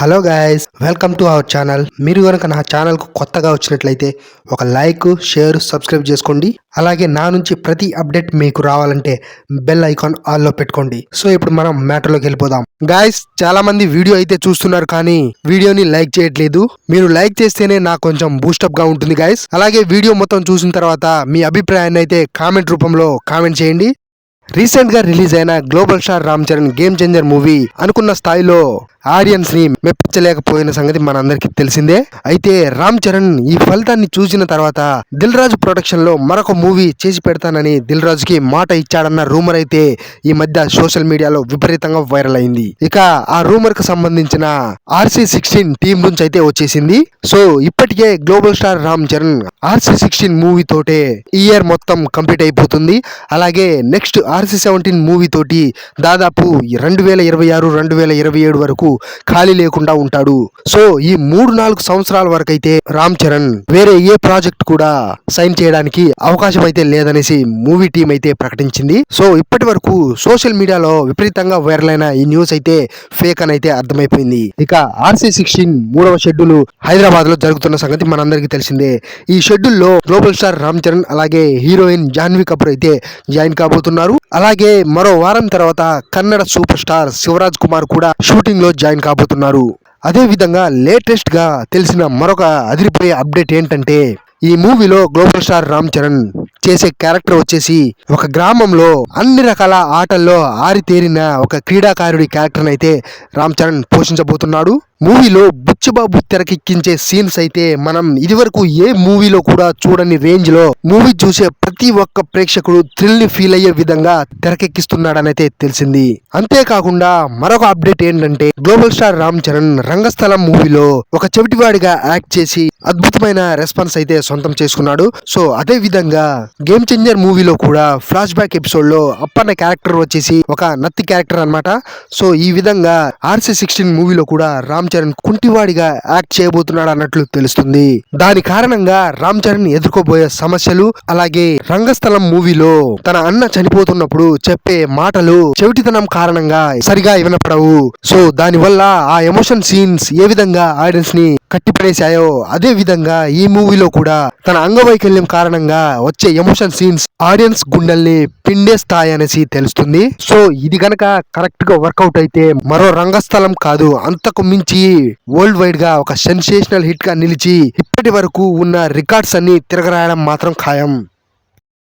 Hello guys, welcome to our channel. మీరు కనుక నా ఛానల్కు కొత్తగా వచ్చినట్లయితే ఒక లైక్, షేర్, సబ్స్క్రైబ్ చేసుకోండి. అలాగే నా నుంచి ప్రతి అప్డేట్ మీకు రావాలంటే బెల్ ఐకాన్ ఆల్లో పెట్టుకోండి. సో ఇప్పుడు మనం మ్యాటర్లోకి వెళ్ళిపోదాం. గైస్, చాలా మంది వీడియో అయితే చూస్తున్నారు కానీ వీడియోని లైక్ చేయట్లేదు. మీరు లైక్ చేస్తేనే నాకు కొంచెం బూస్టప్ గా ఉంటుంది గైస్. అలాగే వీడియో మొత్తం చూసిన తర్వాత మీ అభిప్రాయాన్ని అయితే కామెంట్ రూపంలో కామెంట్ చేయండి. రీసెంట్ గా రిలీజ్ అయిన global star Ram Charan game changer movie అనుకున్న స్థాయిలో ఆడియన్స్ ని మెప్పించలేకపోయిన సంగతి మనందరికీ తెలిసిందే. అయితే రామ్ చరణ్ ఈ ఫలితాన్ని చూసిన తర్వాత దిల్ రాజు ప్రొడక్షన్ లో మరొక మూవీ చేసి పెడతానని దిల్ రాజుకి మాట ఇచ్చాడన్న రూమర్ అయితే ఈ మధ్య సోషల్ మీడియాలో విపరీతంగా వైరల్ అయింది. ఇక ఆ రూమర్ కు సంబంధించిన RC16 టీం నుంచి అయితే వచ్చేసింది. సో ఇప్పటికే global star Ram Charan RC16 movie తోటే ఈ ఇయర్ మొత్తం కంప్లీట్ అయిపోతుంది. అలాగే నెక్స్ట్ RC17 మూవీ తోటి దాదాపు 2026-2027 వరకు ఖాళీ లేకుండా ఉంటాడు. సో ఈ 3-4 సంవత్సరాల వరకు అయితే రామ్ చరణ్ వేరే ఏ ప్రాజెక్ట్ కూడా సైన్ చేయడానికి అవకాశం అయితే లేదనేసి మూవీ టీం అయితే ప్రకటించింది. సో ఇప్పటి వరకు సోషల్ మీడియాలో విపరీతంగా వైరల్ అయిన ఈ న్యూస్ అయితే ఫేక్ అని అయితే అర్థమైపోయింది. ఇక RC16 3వ షెడ్యూల్ హైదరాబాద్ లో జరుగుతున్న సంగతి మనందరికీ తెలిసిందే. ఈ షెడ్యూల్ లో గ్లోబల్ స్టార్ రామ్ చరణ్ అలాగే హీరోయిన్ జాన్వీ కపూర్ అయితే జాయిన్ కాబోతున్నారు. అలాగే మరో వారం తర్వాత కన్నడ సూపర్ స్టార్ శివరాజ్ కుమార్ కూడా షూటింగ్ లో జాయిన్ కాబోతున్నారు. అదే విధంగా లేటెస్ట్ గా తెలిసిన మరొక అదిరిపోయే అప్డేట్ ఏంటంటే ఈ మూవీలో గ్లోబల్ స్టార్ రామ్ చరణ్ చేసే క్యారెక్టర్ వచ్చేసి ఒక గ్రామంలో అన్ని రకాల ఆటల్లో ఆరితేరిన ఒక క్రీడాకారుడి క్యారెక్టర్ అయితే రామ్ చరణ్ పోషించబోతున్నాడు. మూవీలో బుచ్చిబాబు తెరకెక్కించే సీన్స్ అయితే మనం ఇదివరకు ఏ మూవీలో కూడా చూడని రేంజ్ లో మూవీ చూసే ప్రతి ఒక్క ప్రేక్షకుడు థ్రిల్ ని ఫీల్ అయ్యే విధంగా తెరకెక్కిస్తున్నాడని అయితే తెలిసింది. అంతేకాకుండా మరొక అప్డేట్ ఏంటంటే గ్లోబల్ స్టార్ రామ్ చరణ్ రంగస్థలం మూవీలో ఒక చెవిటివాడిగా యాక్ట్ చేసి అద్భుతమైన రెస్పాన్స్ అయితే సొంతం చేసుకున్నాడు. సో అదే విధంగా గేమ్ చేంజర్ మూవీలో కూడా ఫ్లాష్ బ్యాక్ ఎపిసోడ్ లో అప్పన్న క్యారెక్టర్ వచ్చేసి ఒక నత్తి క్యారెక్టర్ అన్నమాట. సో ఈ విధంగా RC16 మూవీలో కూడా రామ్ చరణ్ కుంటివాడిగా యాక్ట్ చేయబోతున్నాడు అన్నట్లు తెలుస్తుంది. దాని కారణంగా రామ్ చరణ్ ఎదుర్కోబోయే సమస్యలు, అలాగే రంగస్థలం మూవీలో తన అన్న చనిపోతున్నప్పుడు చెప్పే మాటలు చెవిటితనం కారణంగా సరిగా వినపడవు. సో దాని వల్ల ఆ ఎమోషన్ సీన్స్ ఏ విధంగా ఆడియన్స్ ని కట్టిపడేశాయో అదే విధంగా ఈ మూవీలో కూడా తన అంగవైకల్యం కారణంగా వచ్చే ఎమోషన్ సీన్స్ ఆడియన్స్ గుండెల్ని పిండేస్తాయి అనేసి తెలుస్తుంది. సో ఇది గనక కరెక్ట్ గా వర్కౌట్ అయితే మరో రంగస్థలం కాదు, అంతకు మించి వరల్డ్ వైడ్ గా ఒక సెన్సేషనల్ హిట్ గా నిలిచి ఇప్పటి వరకు ఉన్న రికార్డ్స్ అన్ని తిరగరాయడం మాత్రం ఖాయం.